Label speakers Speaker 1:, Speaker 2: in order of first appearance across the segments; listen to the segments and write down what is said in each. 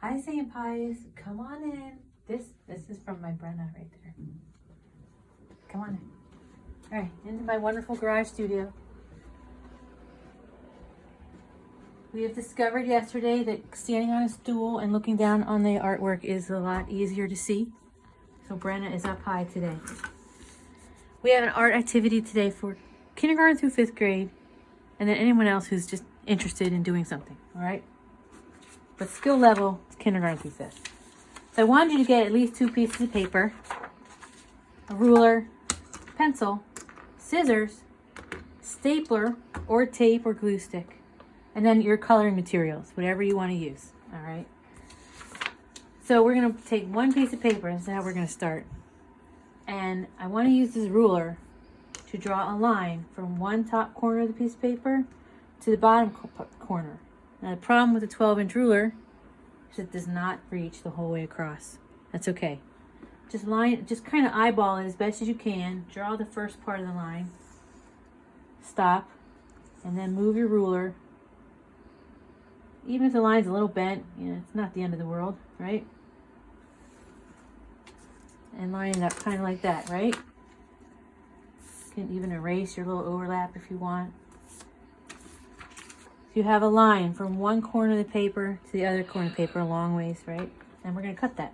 Speaker 1: Hi, St. Pius. Come on in. This is from my Brenna right there. Come on in. All right, into my wonderful garage studio. We have discovered yesterday that standing on a stool and looking down on the artwork is a lot easier to see. So Brenna is up high today. We have an art activity today for kindergarten through 5th grade, and then anyone else who's just interested in doing something, all right? But skill level is kindergarten through 5th. So I wanted you to get at least 2 pieces of paper, a ruler, pencil, scissors, stapler, or tape or glue stick, and then your coloring materials, whatever you want to use, all right? So we're going to take 1 piece of paper, and this is how we're going to start. And I want to use this ruler to draw a line from one top corner of the piece of paper to the bottom corner. Now the problem with the 12-inch ruler is it does not reach the whole way across. That's okay. Just kind of eyeball it as best as you can. Draw the first part of the line. Stop. And then move your ruler. Even if the line's a little bent, it's not the end of the world, right? And line it up kind of like that, right? You can even erase your little overlap if you want. You have a line from one corner of the paper to the other corner of the paper, a long ways, right? And we're going to cut that.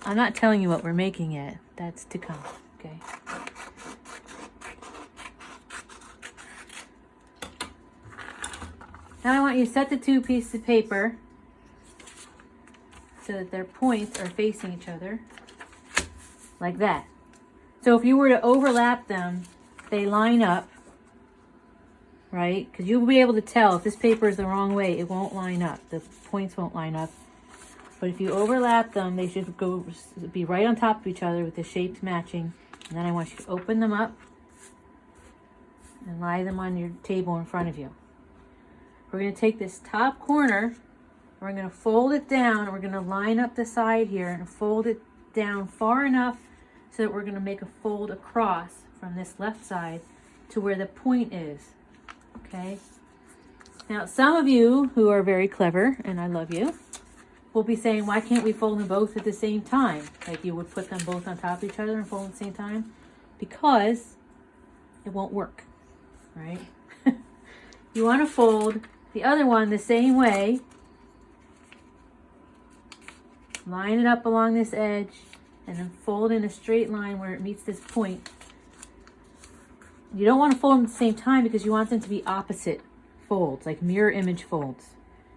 Speaker 1: I'm not telling you what we're making yet. That's to come, okay? Now I want you to set the 2 pieces of paper so that their points are facing each other, like that. So if you were to overlap them, they line up, right? Because you'll be able to tell if this paper is the wrong way, it won't line up. The points won't line up. But if you overlap them, they should be right on top of each other with the shapes matching. And then I want you to open them up and lie them on your table in front of you. We're going to take this top corner, we're going to fold it down, and we're going to line up the side here and fold it down far enough so that we're going to make a fold across from this left side to where the point is, okay? Now, some of you who are very clever, and I love you, will be saying, why can't we fold them both at the same time? Like you would put them both on top of each other and fold at the same time? Because it won't work, right? You want to fold the other one the same way. Line it up along this edge and then fold in a straight line where it meets this point. You don't want to fold them at the same time because you want them to be opposite folds, like mirror image folds.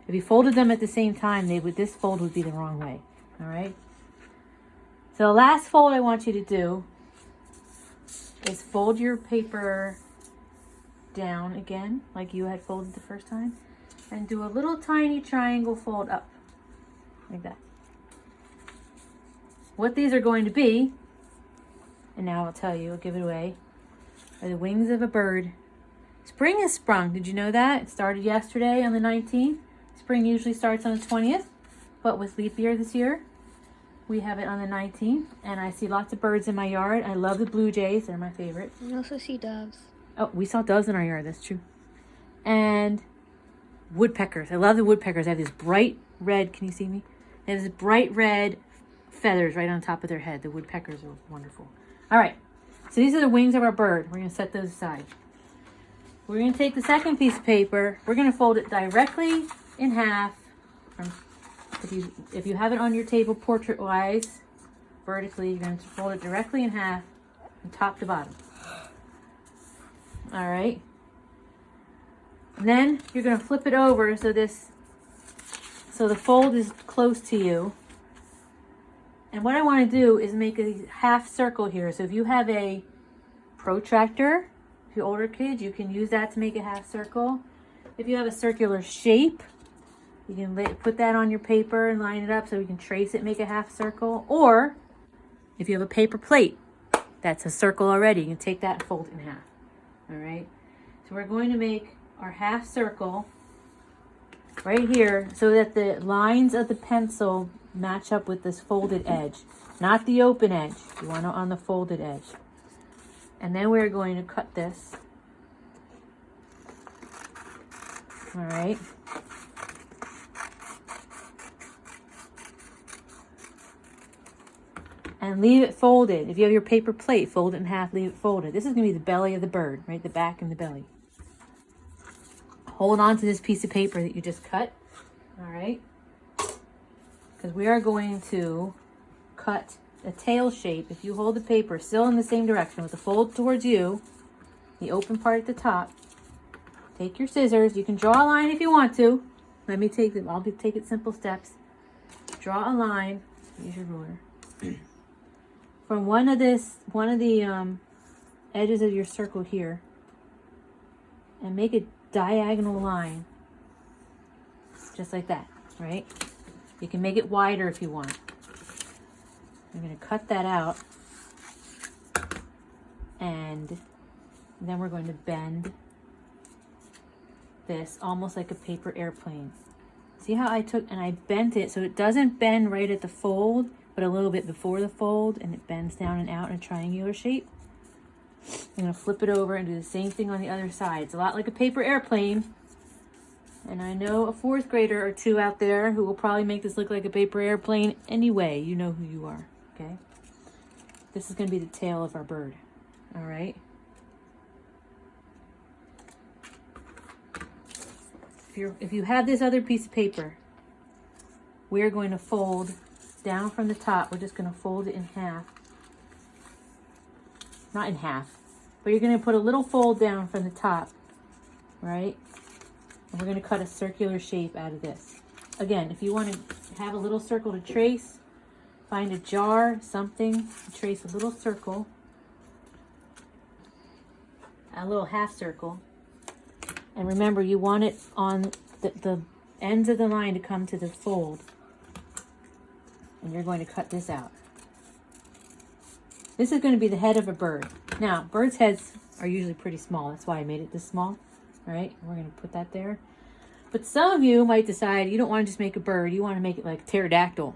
Speaker 1: If you folded them at the same time, this fold would be the wrong way, all right? So the last fold I want you to do is fold your paper down again, like you had folded the first time, and do a little tiny triangle fold up, like that. What these are going to be, and now I'll tell you, I'll give it away, are the wings of a bird. Spring has sprung. Did you know that? It started yesterday on the 19th. Spring usually starts on the 20th, but with leap year this year, we have it on the 19th, and I see lots of birds in my yard. I love the blue jays. They're my favorite.
Speaker 2: I also see doves.
Speaker 1: Oh, we saw doves in our yard. That's true. And woodpeckers. I love the woodpeckers. They have this bright red, can you see me? They have this bright red feathers right on top of their head. The woodpeckers are wonderful. All right, so these are the wings of our bird. We're going to set those aside. We're going to take the second piece of paper. We're going to fold it directly in half. If you have it on your table portrait-wise, vertically, you're going to fold it directly in half from top to bottom. All right. And then you're going to flip it over so the fold is close to you. And what I want to do is make a half circle here. So if you have a protractor, if you're older kids, you can use that to make a half circle. If you have a circular shape, you can put that on your paper and line it up so we can trace it, make a half circle. Or if you have a paper plate, that's a circle already. You can take that and fold it in half. All right. So we're going to make our half circle right here so that the lines of the pencil match up with this folded edge, not the open edge. You want it on the folded edge. And then we're going to cut this All right. And leave it folded. If you have your paper plate, fold it in half, leave it folded. This is going to be the belly of the bird, right? The back and the belly. Hold on to this piece of paper that you just cut, all right? Because we are going to cut a tail shape. If you hold the paper still in the same direction with the fold towards you, the open part at the top, take your scissors. You can draw a line if you want to. Let me take them. I'll take it simple steps. Draw a line. Use your ruler. From one of the edges of your circle here, and make a diagonal line, just like that, right? You can make it wider if you want. I'm going to cut that out, and then we're going to bend this almost like a paper airplane. See how I took and I bent it so it doesn't bend right at the fold, but a little bit before the fold, and it bends down and out in a triangular shape. I'm going to flip it over and do the same thing on the other side. It's a lot like a paper airplane. And I know a 4th grader or 2 out there who will probably make this look like a paper airplane anyway. You know who you are, okay? This is going to be the tail of our bird, all right? If you have this other piece of paper, we're going to fold down from the top. We're just going to fold it in half. Not in half, but you're going to put a little fold down from the top, right? And we're going to cut a circular shape out of this. Again, if you want to have a little circle to trace, find a jar, something, trace a little circle, a little half circle. And remember, you want it on the ends of the line to come to the fold. And you're going to cut this out. This is going to be the head of a bird. Now, birds' heads are usually pretty small. That's why I made it this small. All right, we're going to put that there. But some of you might decide you don't want to just make a bird. You want to make it like a pterodactyl.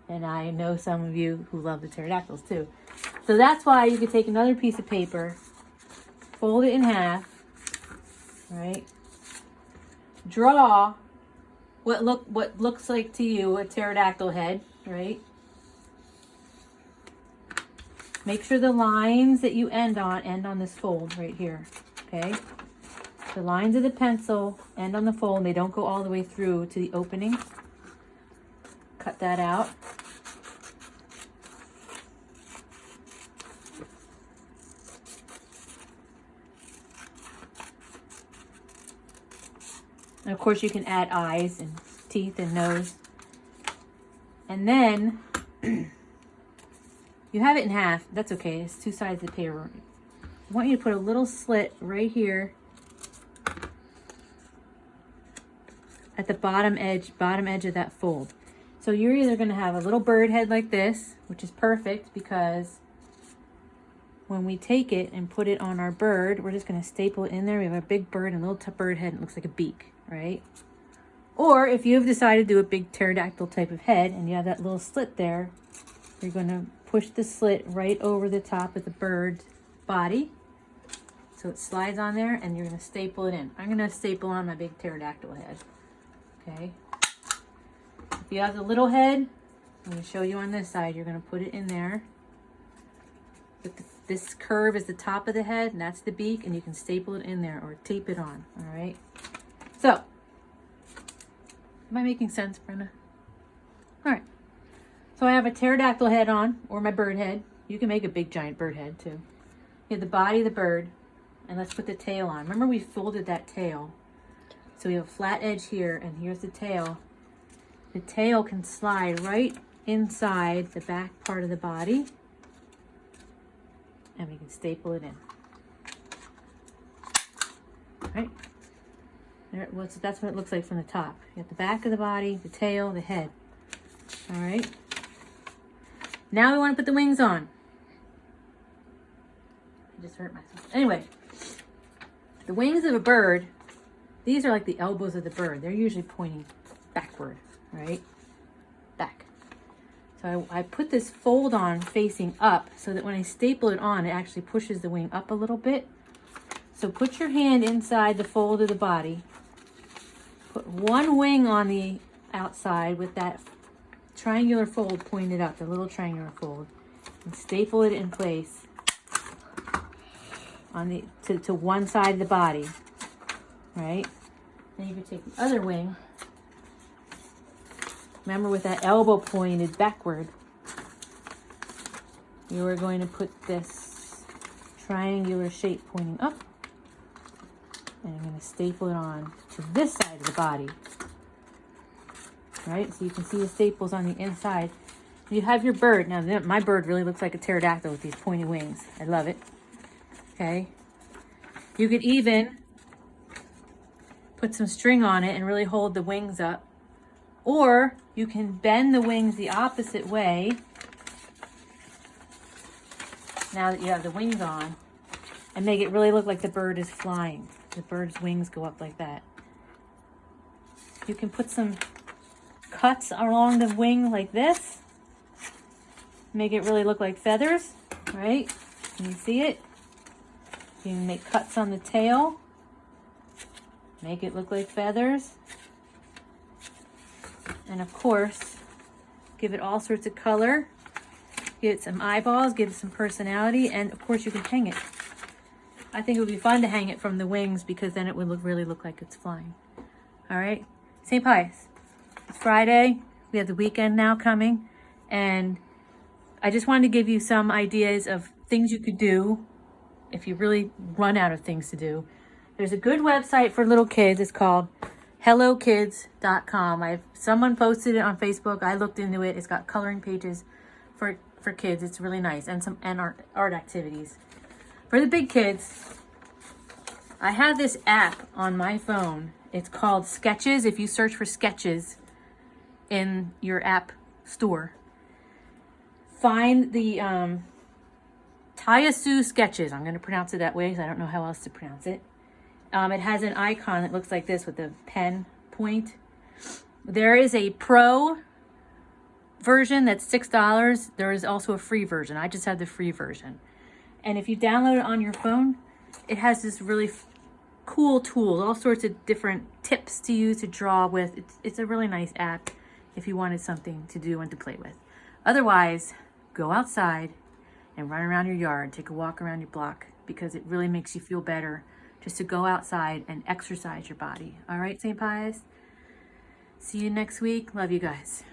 Speaker 1: And I know some of you who love the pterodactyls too. So that's why you could take another piece of paper, fold it in half, right? Draw what looks like to you a pterodactyl head, right? Make sure the lines that you end on this fold right here, okay? The lines of the pencil end on the fold, and they don't go all the way through to the opening. Cut that out. And of course you can add eyes and teeth and nose. And then you have it in half. That's okay. It's 2 sides of the paper. I want you to put a little slit right here at the bottom edge of that fold. So you're either going to have a little bird head like this, which is perfect because when we take it and put it on our bird, we're just going to staple it in there. We have a big bird and a little bird head, and it looks like a beak, right? Or if you've decided to do a big pterodactyl type of head and you have that little slit there, you're going to push the slit right over the top of the bird's body so it slides on there, and you're going to staple it in. I'm going to staple on my big pterodactyl head. Okay. If you have the little head, I'm going to show you on this side. You're going to put it in there. This curve is the top of the head, and that's the beak, and you can staple it in there or tape it on. All right. So, am I making sense, Brenda? All right. So I have a pterodactyl head on, or my bird head. You can make a big giant bird head too. You have the body of the bird, and let's put the tail on. Remember, we folded that tail. So we have a flat edge here, and here's the tail. The tail can slide right inside the back part of the body, and we can staple it in. All right? That's what it looks like from the top. You have the back of the body, the tail, the head. All right? Now we want to put the wings on. I just hurt myself. Anyway, the wings of a bird, these are like the elbows of the bird. They're usually pointing backward, right? Back. So I put this fold on facing up so that when I staple it on, it actually pushes the wing up a little bit. So put your hand inside the fold of the body Put one wing on the outside with that triangular fold pointed up, the little triangular fold, and staple it in place on the to one side of the body, right? Then you can take the other wing. Remember, with that elbow pointed backward, you are going to put this triangular shape pointing up, and I'm going to staple it on to this side of the body. Right, so you can see the staples on the inside. You have your bird. Now, my bird really looks like a pterodactyl with these pointy wings. I love it. Okay. You could even put some string on it and really hold the wings up. Or you can bend the wings the opposite way, now that you have the wings on, and make it really look like the bird is flying. The bird's wings go up like that. You can put some cuts along the wing like this. Make it really look like feathers, right? Can you see it? You can make cuts on the tail. Make it look like feathers. And of course, give it all sorts of color. Give it some eyeballs, give it some personality, and of course you can hang it. I think it would be fun to hang it from the wings because then it would really look like it's flying. All right, St. Pius. It's Friday. We have the weekend now coming, and I just wanted to give you some ideas of things you could do if you really run out of things to do. There's a good website for little kids. It's called HelloKids.com. Someone posted it on Facebook. I looked into it. It's got coloring pages for kids. It's really nice, and some art activities. For the big kids, I have this app on my phone. It's called Sketches. If you search for Sketches in your app store, find the Tayasu Sketches. I'm going to pronounce it that way because I don't know how else to pronounce it. It has an icon that looks like this with a pen point. There is a pro version that's $6. There is also a free version. I just have the free version. And if you download it on your phone, it has this really cool tools, all sorts of different tips to use to draw with. It's a really nice app if you wanted something to do and to play with. Otherwise, go outside and run around your yard, take a walk around your block, because it really makes you feel better just to go outside and exercise your body. All right, St. Pius? See you next week. Love you guys.